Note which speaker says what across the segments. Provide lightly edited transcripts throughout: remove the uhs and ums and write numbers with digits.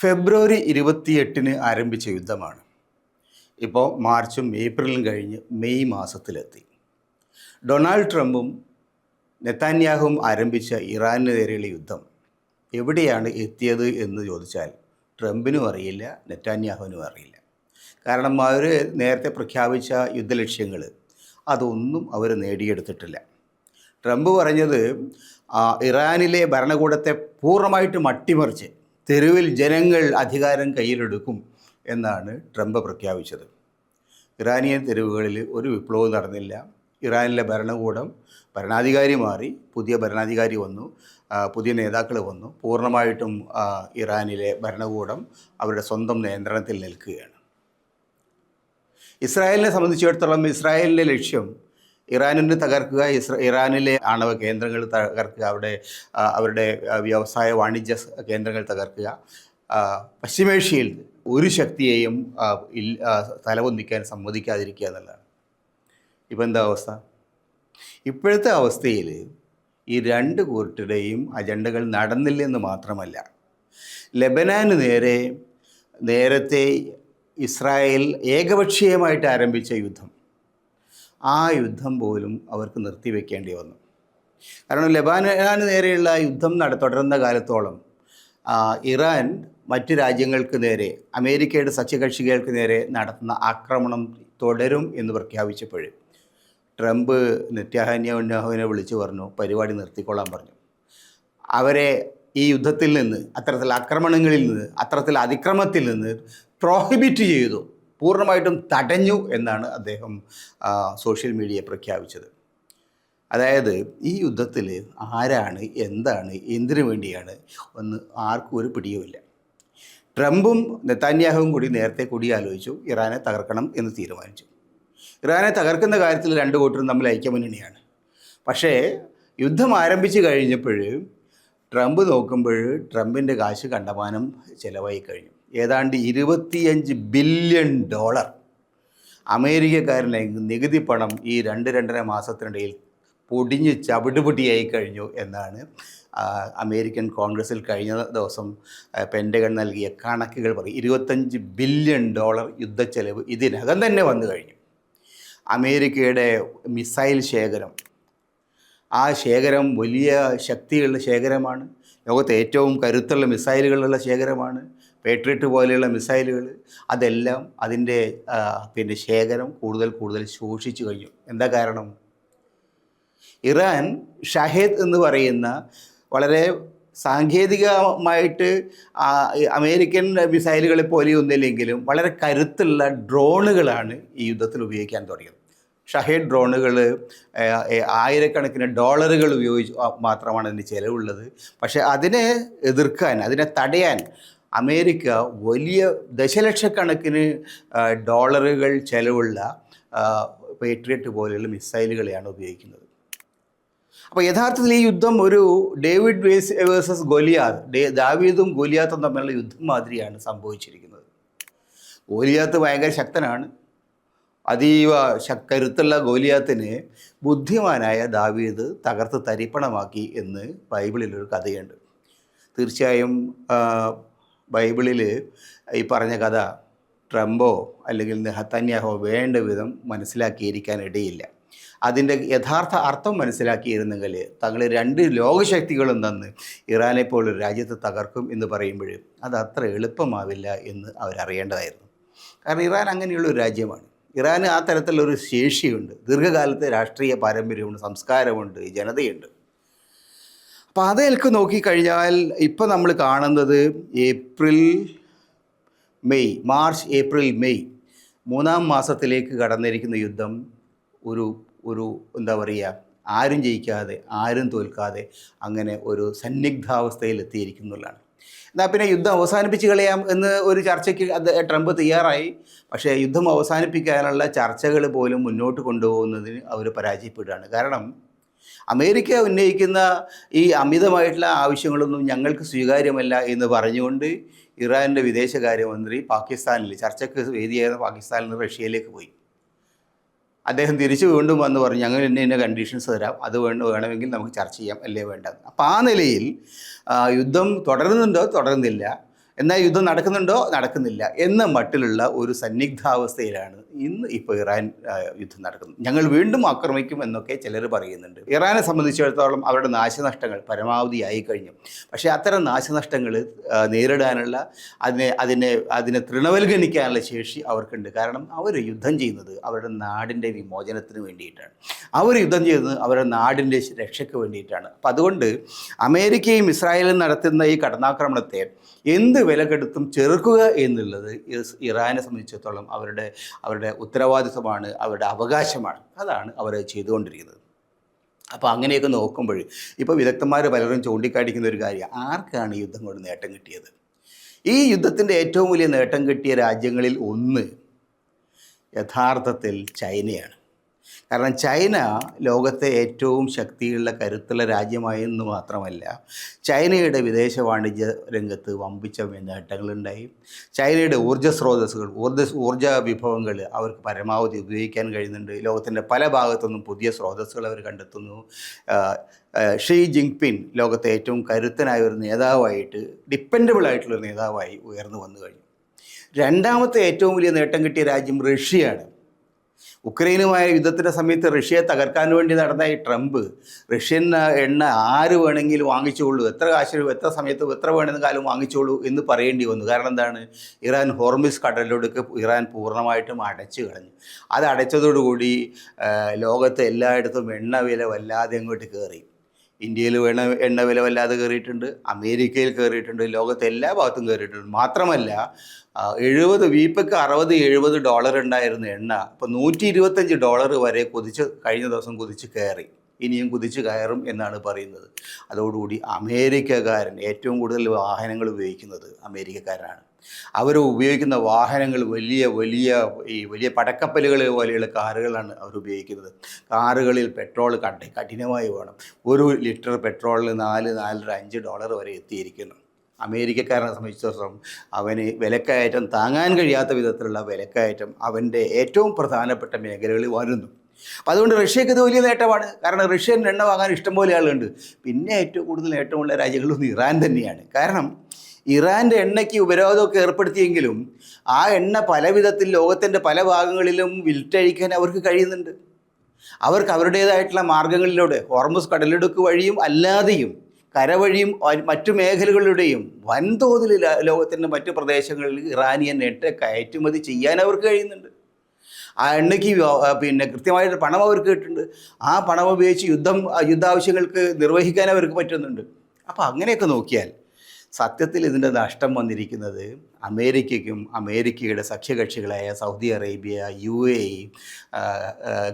Speaker 1: ഫെബ്രുവരി 28-ന് ആരംഭിച്ച യുദ്ധമാണ് ഇപ്പോൾ മാർച്ചും ഏപ്രിലും കഴിഞ്ഞ് മെയ് മാസത്തിലെത്തി. ഡൊണാൾഡ് ട്രംപും നെതന്യാഹുവും ആരംഭിച്ച ഇറാന് നേരെയുള്ള യുദ്ധം എവിടെയാണ് എത്തിയത് എന്ന് ചോദിച്ചാൽ ട്രംപിനും അറിയില്ല, നെതന്യാഹുവിനും അറിയില്ല. കാരണം അവർ നേരത്തെ പ്രഖ്യാപിച്ച യുദ്ധലക്ഷ്യങ്ങൾ അതൊന്നും അവർ നേടിയെടുത്തിട്ടില്ല. ട്രംപ് പറഞ്ഞത് ഇറാനിലെ ഭരണകൂടത്തെ പൂർണ്ണമായിട്ടും അട്ടിമറിച്ച് തെരുവിൽ ജനങ്ങൾ അധികാരം കയ്യിലെടുക്കും എന്നാണ് ട്രംപ് പ്രഖ്യാപിച്ചത്. ഇറാനിയൻ തെരുവുകളിൽ ഒരു വിപ്ലവവും നടന്നില്ല. ഇറാനിലെ ഭരണാധികാരി മാറി, പുതിയ ഭരണാധികാരി വന്നു, പുതിയ നേതാക്കൾ വന്നു. പൂർണ്ണമായിട്ടും ഇറാനിലെ ഭരണകൂടം അവരുടെ സ്വന്തം നിയന്ത്രണത്തിൽ നിൽക്കുകയാണ്. ഇസ്രായേലിനെ സംബന്ധിച്ചിടത്തോളം ഇസ്രായേലിൻ്റെ ലക്ഷ്യം ഇറാനിനെ തകർക്കുക, ഇറാനിലെ ആണവ കേന്ദ്രങ്ങൾ തകർക്കുക, അവരുടെ വ്യവസായ വാണിജ്യ കേന്ദ്രങ്ങൾ തകർക്കുക, പശ്ചിമേഷ്യയിൽ ഒരു ശക്തിയെയും തലപൊന്തിക്കാൻ സമ്മതിക്കാതിരിക്കുക എന്നുള്ളതാണ്. ഇപ്പം എന്താ അവസ്ഥ? ഇപ്പോഴത്തെ അവസ്ഥയിൽ ഈ രണ്ട് കൂട്ടരുടെയും അജണ്ടകൾ നടന്നില്ലെന്ന് മാത്രമല്ല, ലെബനാന് നേരത്തെ ഇസ്രായേൽ ഏകപക്ഷീയമായിട്ട് ആരംഭിച്ച യുദ്ധം, ആ യുദ്ധം പോലും അവർക്ക് നിർത്തിവെക്കേണ്ടി വന്നു. കാരണം ലെബനാന് നേരെയുള്ള യുദ്ധം തുടരുന്ന കാലത്തോളം ഇറാൻ മറ്റ് രാജ്യങ്ങൾക്ക് നേരെ, അമേരിക്കയുടെ സഖ്യകക്ഷികൾക്ക് നേരെ നടത്തുന്ന ആക്രമണം തുടരും എന്ന് പ്രഖ്യാപിച്ചപ്പോൾ ട്രംപ് നെതന്യാഹുവിനെ വിളിച്ചു പറഞ്ഞു, പരിപാടി നിർത്തിക്കൊള്ളാൻ പറഞ്ഞു. അവരെ ഈ യുദ്ധത്തിൽ നിന്ന്, അത്തരത്തിൽ ആക്രമണങ്ങളിൽ നിന്ന്, അത്തരത്തിൽ അതിക്രമത്തിൽ നിന്ന് പ്രോഹിബിറ്റ് ചെയ്തു, പൂർണ്ണമായിട്ടും തടഞ്ഞു എന്നാണ് അദ്ദേഹം സോഷ്യൽ മീഡിയ പ്രഖ്യാപിച്ചത്. അതായത് ഈ യുദ്ധത്തിൽ ആരാണ്, എന്താണ്, എന്തിനു വേണ്ടിയാണ് ഒന്ന് ആർക്കും ഒരു പിടിയുമില്ല. ട്രംപും നെതന്യാഹുവും കൂടി നേരത്തെ കൂടിയാലോചിച്ചു, ഇറാനെ തകർക്കണം എന്ന് തീരുമാനിച്ചു. ഇറാനെ തകർക്കുന്ന കാര്യത്തിൽ രണ്ട് കൂട്ടരും തമ്മിൽ ഐക്യമുന്നണിയാണ്. പക്ഷേ യുദ്ധം ആരംഭിച്ച് കഴിഞ്ഞപ്പോൾ ട്രംപ് നോക്കുമ്പോൾ ട്രംപിൻ്റെ കാശ് കണ്ടമാനം ചിലവായി കഴിഞ്ഞു. ഏതാണ്ട് $25 ബില്യൺ അമേരിക്കക്കാരൻ്റെ നികുതി പണം ഈ 2-2.5 മാസത്തിനിടയിൽ പൊടിഞ്ഞ് ചവിടുപൊടിയായി കഴിഞ്ഞു എന്നാണ് അമേരിക്കൻ കോൺഗ്രസിൽ കഴിഞ്ഞ ദിവസം പെൻറ്റഗൺ നൽകിയ കണക്കുകൾ പറയും. $25 ബില്യൺ യുദ്ധച്ചെലവ് ഇതിനകം തന്നെ വന്നു കഴിഞ്ഞു. അമേരിക്കയുടെ മിസൈൽ ശേഖരം, ആ ശേഖരം വലിയ ശക്തിയുള്ള ശേഖരമാണ്. ലോകത്തെ ഏറ്റവും കരുത്തുള്ള മിസൈലുകളുള്ള ശേഖരമാണ്. പേട്രിയറ്റ് പോലെയുള്ള മിസൈലുകൾ, അതെല്ലാം അതിൻ്റെ ശേഖരം കൂടുതൽ ശോഷിച്ചു കഴിഞ്ഞു. എന്താ കാരണം? ഇറാൻ ഷഹേദ് എന്ന് പറയുന്ന വളരെ സാങ്കേതികമായിട്ട് അമേരിക്കൻ മിസൈലുകളെ പോലെയൊന്നുമില്ലെങ്കിലും വളരെ കരുത്തുള്ള ഡ്രോണുകളാണ് ഈ യുദ്ധത്തിൽ ഉപയോഗിക്കാൻ തുടങ്ങിയത്. ഷഹേദ് ഡ്രോണുകൾ ആയിരക്കണക്കിന് ഡോളറുകൾ ഉപയോഗിച്ച് മാത്രമാണ് അതിന് ചിലവുള്ളത്. പക്ഷേ അതിനെ എതിർക്കാൻ, അതിനെ തടയാൻ അമേരിക്ക വലിയ ദശലക്ഷക്കണക്കിന് ഡോളറുകൾ ചിലവുള്ള പേട്രിയറ്റ് പോലെയുള്ള മിസൈലുകളെയാണ് ഉപയോഗിക്കുന്നത്. അപ്പോൾ യഥാർത്ഥത്തിൽ ഈ യുദ്ധം ഒരു ഡേവിഡ് വേഴ്സസ് ഗോലിയാത്ത്, ദാവീദും ഗോലിയാത്തും തമ്മിലുള്ള യുദ്ധം മാതിരിയാണ് സംഭവിച്ചിരിക്കുന്നത്. ഗോലിയാത്ത് ഭയങ്കര ശക്തനാണ്. അതീവ കരുത്തുള്ള ഗോലിയാത്തിനെ ബുദ്ധിമാനായ ദാവീദ് തകർത്ത് തരിപ്പണമാക്കി എന്ന് ബൈബിളിലൊരു കഥയുണ്ട്. തീർച്ചയായും ബൈബിളിൽ ഈ പറഞ്ഞ കഥ ട്രംപോ അല്ലെങ്കിൽ നെതന്യാഹോ വേണ്ട വിധം മനസ്സിലാക്കിയിരിക്കാൻ ഇടയില്ല. അതിൻ്റെ യഥാർത്ഥ അർത്ഥം മനസ്സിലാക്കിയിരുന്നെങ്കിൽ തങ്ങൾ രണ്ട് ലോകശക്തികളും തന്ന് ഇറാനെ പോലൊരു രാജ്യത്ത് തകർക്കും എന്ന് പറയുമ്പോൾ അത് അത്ര എളുപ്പമാവില്ല എന്ന് അവരറിയേണ്ടതായിരുന്നു. കാരണം ഇറാൻ അങ്ങനെയുള്ളൊരു രാജ്യമാണ്. ഇറാന് ആ തരത്തിലുള്ളൊരു ശേഷിയുണ്ട്, ദീർഘകാലത്തെ രാഷ്ട്രീയ പാരമ്പര്യമുണ്ട്, സംസ്കാരമുണ്ട്, ജനതയുണ്ട്. അപ്പോൾ അതിലേക്ക് നോക്കിക്കഴിഞ്ഞാൽ ഇപ്പോൾ നമ്മൾ കാണുന്നത് മാർച്ച് ഏപ്രിൽ മെയ് 3-ാം മാസത്തിലേക്ക് കടന്നിരിക്കുന്ന യുദ്ധം ഒരു എന്താ പറയുക, ആരും ജയിക്കാതെ ആരും തോൽക്കാതെ അങ്ങനെ ഒരു സന്നിഗ്ധാവസ്ഥയിൽ എത്തിയിരിക്കുന്നതാണ്. എന്നാൽ പിന്നെ യുദ്ധം അവസാനിപ്പിച്ച് കളയാം എന്ന് ഒരു ചർച്ചയ്ക്ക് ട്രംപ് തയ്യാറായി. പക്ഷേ യുദ്ധം അവസാനിപ്പിക്കാനുള്ള ചർച്ചകൾ പോലും മുന്നോട്ട് കൊണ്ടുപോകുന്നതിന് അവർ പരാജയപ്പെടുകയാണ്. കാരണം അമേരിക്ക ഉന്നയിക്കുന്ന ഈ അമിതമായിട്ടുള്ള ആവശ്യങ്ങളൊന്നും ഞങ്ങൾക്ക് സ്വീകാര്യമല്ല എന്ന് പറഞ്ഞുകൊണ്ട് ഇറാൻ്റെ വിദേശകാര്യമന്ത്രി ചർച്ചയ്ക്ക് വേദിയായിരുന്ന പാകിസ്ഥാനിൽ നിന്ന് റഷ്യയിലേക്ക് പോയി. അദ്ദേഹം തിരിച്ചു വീണ്ടും വന്ന് പറഞ്ഞു, ഞങ്ങൾ ഇന്ന കണ്ടീഷൻസ് തരാം, അത് വേണമെങ്കിൽ നമുക്ക് ചർച്ച ചെയ്യാം, അല്ലേ വേണ്ട. അപ്പോൾ ആ നിലയിൽ യുദ്ധം തുടരുന്നുണ്ടോ തുടരുന്നില്ല. എന്നാൽ യുദ്ധം നടക്കുന്നുണ്ടോ നടക്കുന്നില്ല എന്ന മട്ടിലുള്ള ഒരു സന്നിഗ്ധാവസ്ഥയിലാണ് ഇന്ന് ഇപ്പോൾ ഇറാൻ യുദ്ധം നടക്കുന്നത്. ഞങ്ങൾ വീണ്ടും ആക്രമിക്കും എന്നൊക്കെ ചിലർ പറയുന്നുണ്ട്. ഇറാനെ സംബന്ധിച്ചിടത്തോളം അവരുടെ നാശനഷ്ടങ്ങൾ പരമാവധിയായി കഴിഞ്ഞു. പക്ഷേ അത്തരം നാശനഷ്ടങ്ങൾ നേരിടാനുള്ള അതിനെ തൃണവൽഗണിക്കാനുള്ള ശേഷി അവർക്കുണ്ട്. കാരണം അവർ യുദ്ധം ചെയ്യുന്നത് അവരുടെ നാടിൻ്റെ വിമോചനത്തിന് വേണ്ടിയിട്ടാണ്. അവർ യുദ്ധം ചെയ്യുന്നത് അവരുടെ നാടിൻ്റെ രക്ഷയ്ക്ക് വേണ്ടിയിട്ടാണ്. അപ്പം അതുകൊണ്ട് അമേരിക്കയും ഇസ്രായേലും നടത്തുന്ന ഈ കടന്നാക്രമണത്തെ എന്ത് വില കെടുത്തും ചെറുക്കുക എന്നുള്ളത് ഇറാനെ സംബന്ധിച്ചിടത്തോളം അവരുടെ ഉത്തരവാദിത്വമാണ്, അവരുടെ അവകാശമാണ്. അതാണ് അവർ ചെയ്തുകൊണ്ടിരിക്കുന്നത്. അപ്പോൾ അങ്ങനെയൊക്കെ നോക്കുമ്പോൾ ഇപ്പോൾ വിദഗ്ധന്മാർ പലരും ചൂണ്ടിക്കാണിക്കുന്ന ഒരു കാര്യം, ആർക്കാണ് ഈ യുദ്ധം കൊണ്ട് നേട്ടം കിട്ടിയത്? ഈ യുദ്ധത്തിൻ്റെ ഏറ്റവും വലിയ നേട്ടം കിട്ടിയ രാജ്യങ്ങളിൽ ഒന്ന് യഥാർത്ഥത്തിൽ ചൈനയാണ്. കാരണം ചൈന ലോകത്തെ ഏറ്റവും ശക്തിയുള്ള കരുത്തുള്ള രാജ്യമായെന്ന് മാത്രമല്ല, ചൈനയുടെ വിദേശ വാണിജ്യ രംഗത്ത് വമ്പിച്ച നേട്ടങ്ങളുണ്ടായി. ചൈനയുടെ ഊർജ്ജ വിഭവങ്ങൾ അവർക്ക് പരമാവധി ഉപയോഗിക്കാൻ കഴിയുന്നുണ്ട്. ലോകത്തിൻ്റെ പല ഭാഗത്തുനിന്നും പുതിയ സ്രോതസ്സുകൾ അവർ കണ്ടെത്തുന്നു. ഷീ ജിൻപിങ് ലോകത്തെ ഏറ്റവും കരുത്തനായ ഒരു നേതാവായിട്ട്, ഡിപ്പെൻഡബിൾ ആയിട്ടുള്ളൊരു നേതാവായി ഉയർന്നു വന്നു കഴിഞ്ഞു. രണ്ടാമത്തെ ഏറ്റവും വലിയ നേട്ടം കിട്ടിയ രാജ്യം റഷ്യയാണ്. ഉക്രൈനുമായ യുദ്ധത്തിൻ്റെ സമയത്ത് റഷ്യയെ തകർക്കാൻ വേണ്ടി നടന്ന ഈ ട്രംപ് റഷ്യൻ എണ്ണ ആര് വേണമെങ്കിലും വാങ്ങിച്ചോളൂ, എത്ര കാശ് എത്ര സമയത്ത് എത്ര വേണമെന്ന കാലം വാങ്ങിച്ചോളൂ എന്ന് പറയേണ്ടി വന്നു. കാരണം എന്താണ്? ഇറാൻ ഹോർമുസ് കടലിലൊടുക്ക് ഇറാൻ പൂർണ്ണമായിട്ടും അടച്ചു കളഞ്ഞു. അത് അടച്ചതോടുകൂടി ലോകത്ത് എല്ലായിടത്തും എണ്ണ വില വല്ലാതെ അങ്ങോട്ട് കയറി. ഇന്ത്യയിൽ എണ്ണ വില വല്ലാതെ കയറിയിട്ടുണ്ട്, അമേരിക്കയിൽ കയറിയിട്ടുണ്ട്, ലോകത്തെ എല്ലാ ഭാഗത്തും കയറിയിട്ടുണ്ട്. മാത്രമല്ല വീപ്പയ്ക്ക് $60-70 ഉണ്ടായിരുന്ന എണ്ണ ഇപ്പോൾ $125 വരെ കഴിഞ്ഞ ദിവസം കുതിച്ച് കയറി. ഇനിയും കുതിച്ച് കയറും എന്നാണ് പറയുന്നത്. അതോടുകൂടി അമേരിക്കക്കാരൻ ഏറ്റവും കൂടുതൽ വാഹനങ്ങൾ ഉപയോഗിക്കുന്നത് അമേരിക്കക്കാരാണ്. അവർ ഉപയോഗിക്കുന്ന വാഹനങ്ങൾ വലിയ പടക്കപ്പലുകൾ പോലെയുള്ള കാറുകളാണ് അവർ ഉപയോഗിക്കുന്നത്. കാറുകളിൽ പെട്രോൾ കഠിനമായി വേണം. 1 ലിറ്റർ പെട്രോളിന് $4-5 വരെ എത്തിയിരിക്കുന്നു. അമേരിക്കക്കാരനെ സംബന്ധിച്ചിടത്തോളം അവന് വിലക്കയറ്റം താങ്ങാൻ കഴിയാത്ത വിധത്തിലുള്ള വിലക്കയറ്റം അവൻ്റെ ഏറ്റവും പ്രധാനപ്പെട്ട മേഖലകളിൽ വരുന്നു. അപ്പോൾ അതുകൊണ്ട് റഷ്യക്ക് ഇത് വലിയ നേട്ടമാണ്. കാരണം റഷ്യൻ എണ്ണ വാങ്ങാൻ ഇഷ്ടംപോലെ ആളുണ്ട്. പിന്നെ ഏറ്റവും കൂടുതൽ നേട്ടമുള്ള രാജ്യങ്ങളൊന്നും ഇറാൻ തന്നെയാണ്. കാരണം ഇറാൻ്റെ എണ്ണയ്ക്ക് ഉപരോധമൊക്കെ ഏർപ്പെടുത്തിയെങ്കിലും ആ എണ്ണ പല വിധത്തിൽ ലോകത്തിൻ്റെ പല ഭാഗങ്ങളിലും വിറ്റഴിക്കാൻ അവർക്ക് കഴിയുന്നുണ്ട്. അവർക്ക് അവരുടേതായിട്ടുള്ള മാർഗങ്ങളിലൂടെ ഹോർമുസ് കടലിടുക്ക് വഴിയും അല്ലാതെയും കരവഴിയും മറ്റു മേഖലകളിലൂടെയും വൻതോതിൽ ലോകത്തിൻ്റെ മറ്റു പ്രദേശങ്ങളിൽ ഇറാനിയൻ എണ്ണ കയറ്റുമതി ചെയ്യാൻ അവർക്ക് കഴിയുന്നുണ്ട്. ആ എണ്ണയ്ക്ക് കൃത്യമായിട്ട് പണം അവർക്ക് കിട്ടുന്നുണ്ട്. ആ പണം ഉപയോഗിച്ച് യുദ്ധാവശ്യങ്ങൾക്ക് നിർവഹിക്കാൻ അവർക്ക് പറ്റുന്നുണ്ട്. അപ്പോൾ അങ്ങനെയൊക്കെ നോക്കിയാൽ സത്യത്തിൽ ഇതിൻ്റെ നഷ്ടം വന്നിരിക്കുന്നത് അമേരിക്കയ്ക്കും അമേരിക്കയുടെ സഖ്യകക്ഷികളായ സൗദി അറേബ്യ, UAE,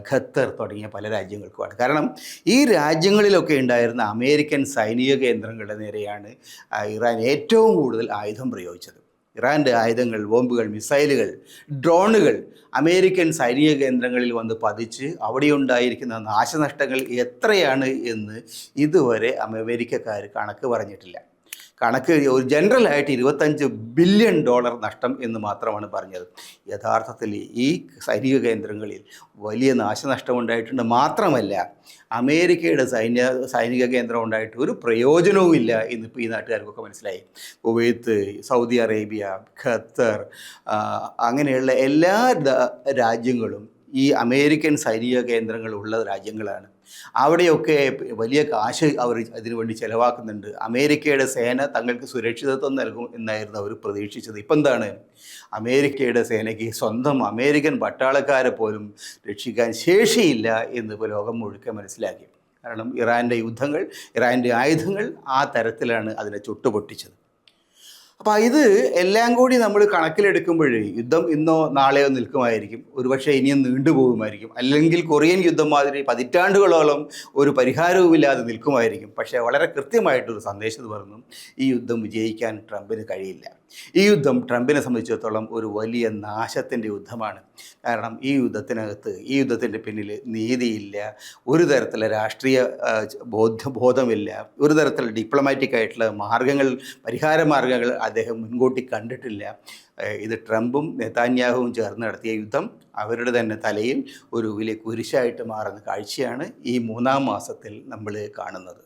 Speaker 1: ഖത്തർ തുടങ്ങിയ പല രാജ്യങ്ങൾക്കുമാണ്. കാരണം ഈ രാജ്യങ്ങളിലൊക്കെ ഉണ്ടായിരുന്ന അമേരിക്കൻ സൈനിക കേന്ദ്രങ്ങളുടെ നേരെയാണ് ഇറാൻ ഏറ്റവും കൂടുതൽ ആയുധം പ്രയോഗിച്ചത്. ഇറാൻ്റെ ആയുധങ്ങൾ, ബോംബുകൾ, മിസൈലുകൾ, ഡ്രോണുകൾ അമേരിക്കൻ സൈനിക കേന്ദ്രങ്ങളിൽ വന്ന് പതിച്ച് അവിടെയുണ്ടായിരിക്കുന്ന നാശനഷ്ടങ്ങൾ എത്രയാണ് എന്ന് ഇതുവരെ അമേരിക്കക്കാർ കണക്ക് പറഞ്ഞിട്ടില്ല. കണക്ക് ഒരു ജനറലായിട്ട് $25 ബില്യൺ നഷ്ടം എന്ന് മാത്രമാണ് പറഞ്ഞത്. യഥാർത്ഥത്തിൽ ഈ സൈനിക കേന്ദ്രങ്ങളിൽ വലിയ നാശനഷ്ടം ഉണ്ടായിട്ടുണ്ട്. മാത്രമല്ല അമേരിക്കയുടെ സൈനിക കേന്ദ്രം ഉണ്ടായിട്ട് ഒരു പ്രയോജനവുമില്ല എന്നിപ്പോൾ ഈ നാട്ടുകാർക്കൊക്കെ മനസ്സിലായി. കുവൈത്ത്, സൗദി അറേബ്യ, ഖത്തർ അങ്ങനെയുള്ള എല്ലാ രാജ്യങ്ങളും ഈ അമേരിക്കൻ സൈനിക കേന്ദ്രങ്ങളുള്ള രാജ്യങ്ങളാണ്. അവിടെയൊക്കെ വലിയ കാശ് അവർ അതിനുവേണ്ടി ചിലവാക്കുന്നുണ്ട്. അമേരിക്കയുടെ സേന തങ്ങൾക്ക് സുരക്ഷിതത്വം നൽകും എന്നായിരുന്നു അവർ പ്രതീക്ഷിച്ചത്. ഇപ്പം എന്താണ്? അമേരിക്കയുടെ സേനയ്ക്ക് സ്വന്തം അമേരിക്കൻ പട്ടാളക്കാരെ പോലും രക്ഷിക്കാൻ ശേഷിയില്ല എന്ന് ലോകം മുഴുക്കെ മനസ്സിലാക്കി. കാരണം ഇറാൻ്റെ ആയുധങ്ങൾ ആ തരത്തിലാണ് അതിനെ ചുട്ടുപൊട്ടിച്ചത്. അപ്പോൾ ഇത് എല്ലാം കൂടി നമ്മൾ കണക്കിലെടുക്കുമ്പോൾ യുദ്ധം ഇന്നോ നാളെയോ നിൽക്കുമായിരിക്കും, ഒരുപക്ഷെ ഇനിയും നീണ്ടുപോകുമായിരിക്കും, അല്ലെങ്കിൽ കൊറിയൻ യുദ്ധം മാതിരി പതിറ്റാണ്ടുകളോളം ഒരു പരിഹാരവുമില്ലാതെ നിൽക്കുമായിരിക്കും. പക്ഷേ വളരെ കൃത്യമായിട്ടൊരു സന്ദേശം പറഞ്ഞു, ഈ യുദ്ധം വിജയിക്കാൻ ട്രംപിന് കഴിയില്ല. ഈ യുദ്ധം ട്രംപിനെ സംബന്ധിച്ചിടത്തോളം ഒരു വലിയ നാശത്തിൻ്റെ യുദ്ധമാണ്. കാരണം ഈ യുദ്ധത്തിൻ്റെ പിന്നിൽ നീതിയില്ല, ഒരു തരത്തിലുള്ള രാഷ്ട്രീയ ബോധമില്ല, ഒരു തരത്തിലുള്ള ഡിപ്ലോമാറ്റിക് ആയിട്ടുള്ള പരിഹാര മാർഗങ്ങൾ അദ്ദേഹം മുൻകൂട്ടി കണ്ടിട്ടില്ല. ഇത് ട്രംപും നെതാന്യാഹുവും ചേർന്ന് നടത്തിയ യുദ്ധം അവരുടെ തന്നെ തലയിൽ ഒരു വലിയ കുരിശായിട്ട് മാറുന്ന കാഴ്ചയാണ് ഈ 3-ാം മാസത്തിൽ നമ്മൾ കാണുന്നത്.